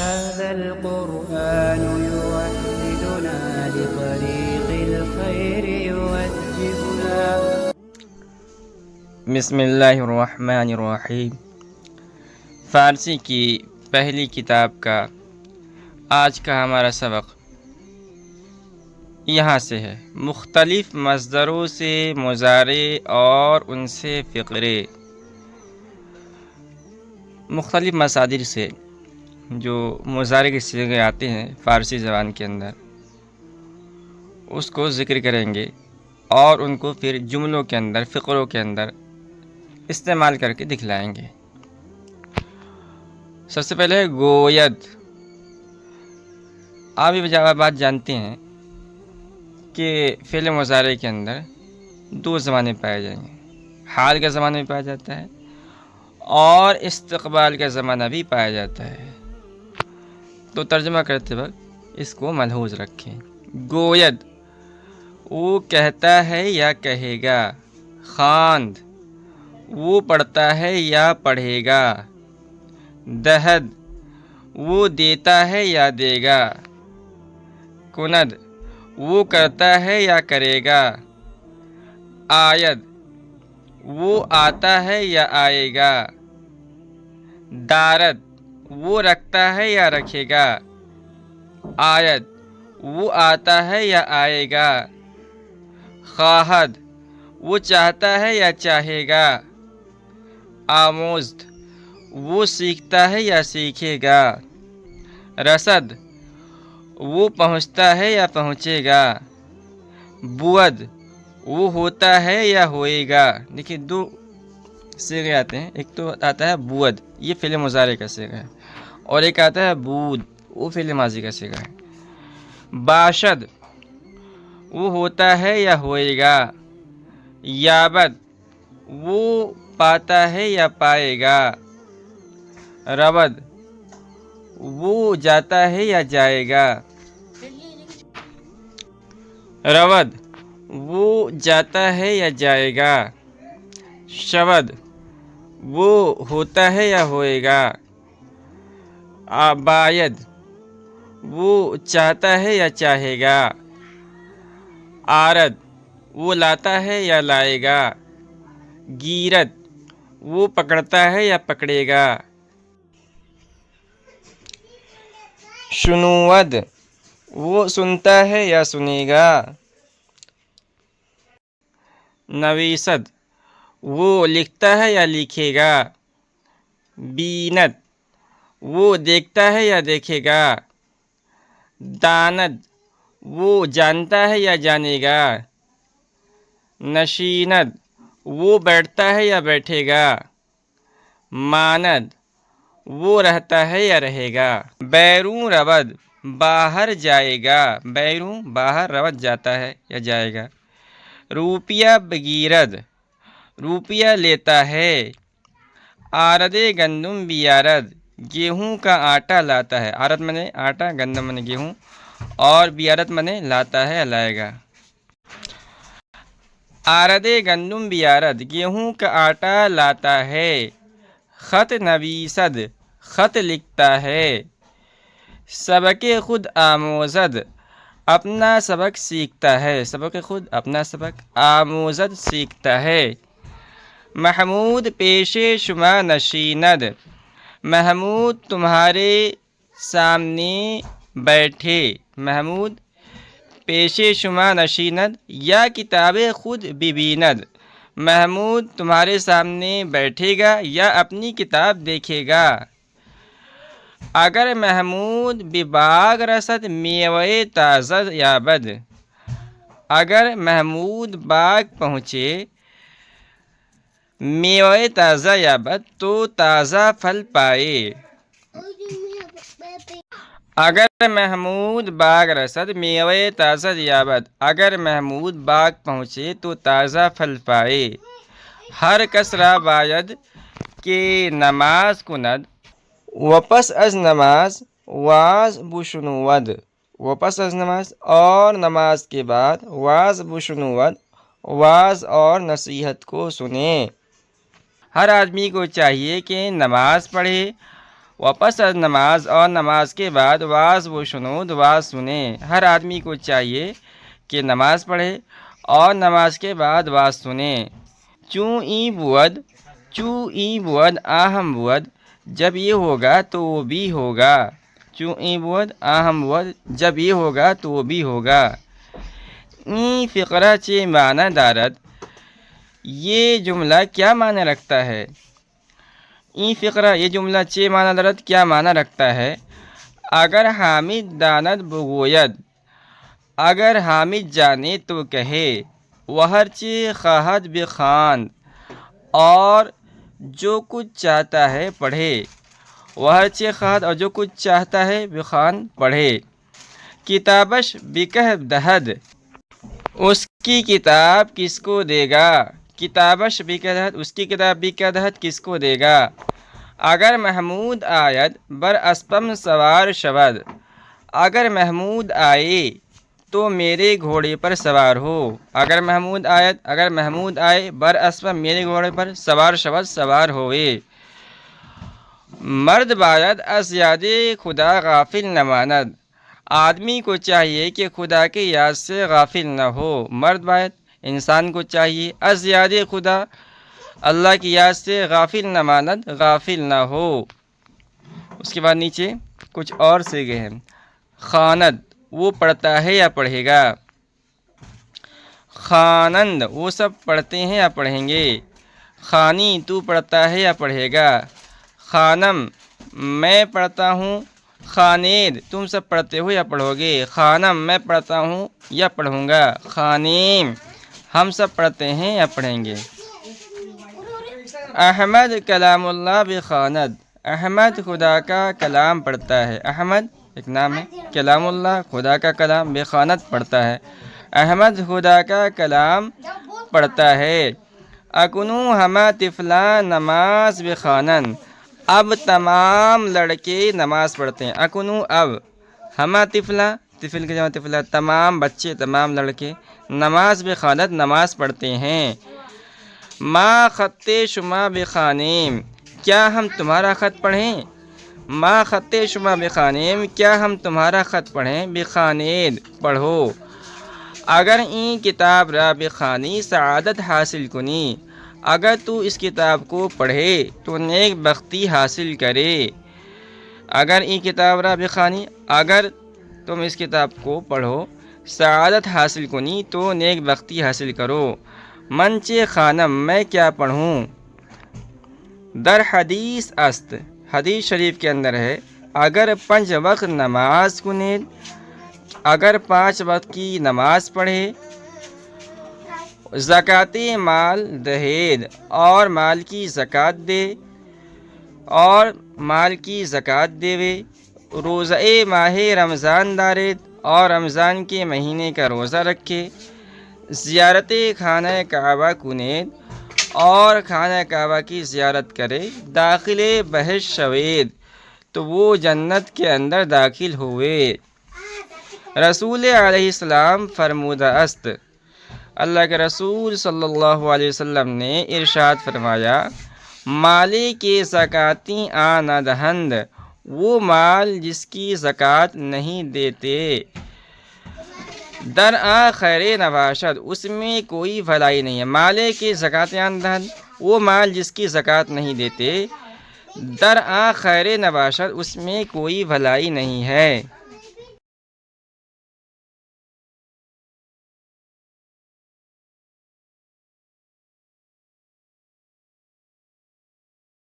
هذا القرآن يوحدنا لطريق الخير يوجهنا. بسم اللہ الرحمن الرحیم. فارسی کی پہلی کتاب کا آج کا ہمارا سبق یہاں سے ہے. مختلف مصدروں سے مضارع اور ان سے فقرے. مختلف مصادر سے جو مضارع کے صیغے آتے ہیں فارسی زبان کے اندر اس کو ذکر کریں گے اور ان کو پھر جملوں کے اندر فقروں کے اندر استعمال کر کے دکھلائیں گے. سب سے پہلے گوید. آپ یہ بات جانتے ہیں کہ فعل مضارع کے اندر دو زمانے پائے جائیں گے. حال کا زمانہ بھی پایا جاتا ہے اور استقبال کا زمانہ بھی پایا جاتا ہے. تو ترجمہ کرتے وقت اس کو ملحوظ رکھیں. گوید وہ کہتا ہے یا کہے گا. خواند وہ پڑھتا ہے یا پڑھے گا. دہد وہ دیتا ہے یا دے گا. کند وہ کرتا ہے یا کرے گا. آید وہ آتا ہے یا آئے گا. دارد وہ رکھتا ہے یا رکھے گا. آید وہ آتا ہے یا آئے گا. خواہد وہ چاہتا ہے یا چاہے گا. آموزد وہ سیکھتا ہے یا سیکھے گا. رسد وہ پہنچتا ہے یا پہنچے گا. بود وہ ہوتا ہے یا ہوئے گا. دیکھیے دو صیغے آتے ہیں. ایک تو آتا ہے بود، یہ فعل مضارع کا صیغہ ہے، اور ایک آتا ہے بود، وہ فعل ماضی کا صیغہ ہے. باشد وہ ہوتا ہے یا ہوئے گا. یابد وہ پاتا ہے یا پائے گا. رود وہ جاتا ہے یا جائے گا. رود وہ جاتا ہے یا جائے گا. شود وہ ہوتا ہے یا ہوئے گا. باید وہ چاہتا ہے یا چاہے گا. آرد وہ لاتا ہے یا لائے گا. گیرت وہ پکڑتا ہے یا پکڑے گا. شنود وہ سنتا ہے یا سنے گا. نویسد وہ لکھتا ہے یا لکھے گا. بینت وہ دیکھتا ہے یا دیکھے گا. داند وہ جانتا ہے یا جانے گا. نشیند وہ بیٹھتا ہے یا بیٹھے گا. ماند وہ رہتا ہے یا رہے گا. بیرون رود باہر جائے گا. بیرون باہر، رود جاتا ہے یا جائے گا. روپیہ بگیرد روپیہ لیتا ہے. آرد گندم بیارد گیہوں کا آٹا لاتا ہے. آرد منے آٹا، گندم منے گیہوں، اور بیارد منے لاتا ہے یا لائے گا. آرد گندم بیارد گیہوں کا آٹا لاتا ہے. خط نویسد خط لکھتا ہے. سبق خود آموزد اپنا سبق سیکھتا ہے. سبق خود اپنا سبق، آموزد سیکھتا ہے. محمود پیش شما نشیند محمود تمہارے سامنے بیٹھے. محمود پیش شما نشیند یا کتاب خود ببیند محمود تمہارے سامنے بیٹھے گا یا اپنی کتاب دیکھے گا. اگر محمود بباغ رسد میوه تازہ یابد اگر محمود باغ پہنچے میوه تازہ یابد تو تازہ پھل پائے. اگر محمود باغ رسد میوه تازہ یابد اگر محمود باغ پہنچے تو تازہ پھل پائے. ہر کس را باید کہ نماز کند و پس از نماز واز بشنود و پس از نماز اور نماز کے بعد واز بشنود واز اور نصیحت کو سنیں. ہر آدمی کو چاہیے کہ نماز پڑھے واپس از نماز اور نماز کے بعد واز و شنود واز سنیں۔ ہر آدمی کو چاہیے کہ نماز پڑھے اور نماز کے بعد واز سنیں۔ چوں ای بود آہم بود، جب یہ ہوگا تو وہ بھی ہوگا۔ چوں ای بود آہم بود، جب یہ ہوگا تو وہ بھی ہوگا۔ این فقرہ چے معنی دارد، یہ جملہ کیا معنی رکھتا ہے؟ این فقرہ یہ جملہ چے معنی دارد کیا معنی رکھتا ہے؟ اگر حامد داند بگوید، اگر حامد جانے تو کہے، وہ ہر چے خواہد بخواند، اور جو کچھ چاہتا ہے پڑھے۔ وہ ہر چے خواہد اور جو کچھ چاہتا ہے بخواند پڑھے۔ کتابش بکہ دہد، اس کی کتاب کس کو دے گا؟ کتابش بکہ دہد، اس کی کتاب بکہ دہد کس کو دے گا؟ اگر محمود آید بر اسپم سوار شود، اگر محمود آئے تو میرے گھوڑے پر سوار ہو۔ اگر محمود آئے بر اسپم میرے گھوڑے پر سوار شود سوار ہوئے۔ مرد باید از یاد خدا غافل نہ ماند، آدمی کو چاہیے کہ خدا کے یاد سے غافل نہ ہو۔ مرد باید انسان کو چاہیے از یاد خدا، اللہ کی یاد سے غافل نہ ماند، غافل نہ ہو۔ اس کے بعد نیچے کچھ اور صیغے ہیں۔ خواند، وہ پڑھتا ہے یا پڑھے گا۔ خوانند، وہ سب پڑھتے ہیں یا پڑھیں گے۔ خوانی، تو پڑھتا ہے یا پڑھے گا۔ خوانم، میں پڑھتا ہوں۔ خوانید، تم سب پڑھتے ہو یا پڑھو گے۔ خوانم، میں پڑھتا ہوں یا پڑھوں گا۔ خوانیم، ہم سب پڑھتے ہیں یا پڑھیں گے۔ احمد کلام اللہ بخواند، احمد خدا کا کلام پڑھتا ہے۔ احمد ایک نام ہے، کلام اللہ خدا کا کلام، بخواند پڑھتا ہے۔ احمد خدا کا کلام پڑھتا ہے۔ اکنو ہما طفلاں نماز بخوانند، اب تمام لڑکے نماز پڑھتے ہیں۔ اکنو اب، ہما طفلاں، طفل کے جمع طفلہ، تمام بچے تمام لڑکے نماز بخوانند نماز پڑھتے ہیں۔ ما خط شما بخوانیم، کیا ہم تمہارا خط پڑھیں؟ ما خط شما بخوانیم، کیا ہم تمہارا خط پڑھیں؟ بخوانید، پڑھو۔ اگر این کتاب را بخوانی سعادت حاصل کنی، اگر تو اس کتاب کو پڑھے تو نیک بختی حاصل کرے۔ اگر این کتاب را بخوانی، اگر تم اس کتاب کو پڑھو، سعادت حاصل کنی تو نیک بختی حاصل کرو۔ منچے خانم، میں کیا پڑھوں؟ در حدیث است، حدیث شریف کے اندر ہے، اگر 5 وقت نماز کنید، اگر 5 وقت کی نماز پڑھے، زکوٰۃ مال دہید، اور مال کی زکوٰۃ دے، اور مال کی زکوٰۃ دیوے، روزہ ماہ رمضان دارید، اور رمضان کے مہینے کا روزہ رکھے، زیارت خانہ کعبہ کنید، اور خانہ کعبہ کی زیارت کرے، داخل بہشت شوید، تو وہ جنت کے اندر داخل ہوئے۔ رسول علیہ السلام فرمودہ است، اللہ کے رسول صلی اللہ علیہ وسلم نے ارشاد فرمایا، مالے کے زکاتیں آنہ دہند، وہ مال جس کی زکوٰۃ نہیں دیتے، در آ خیر نباشد، اس میں کوئی بھلائی نہیں ہے۔ مالے کے زکاتیں آنہ دہند، وہ مال جس کی زکوٰۃ نہیں دیتے، در آ خیر نباشد، اس میں کوئی بھلائی نہیں ہے۔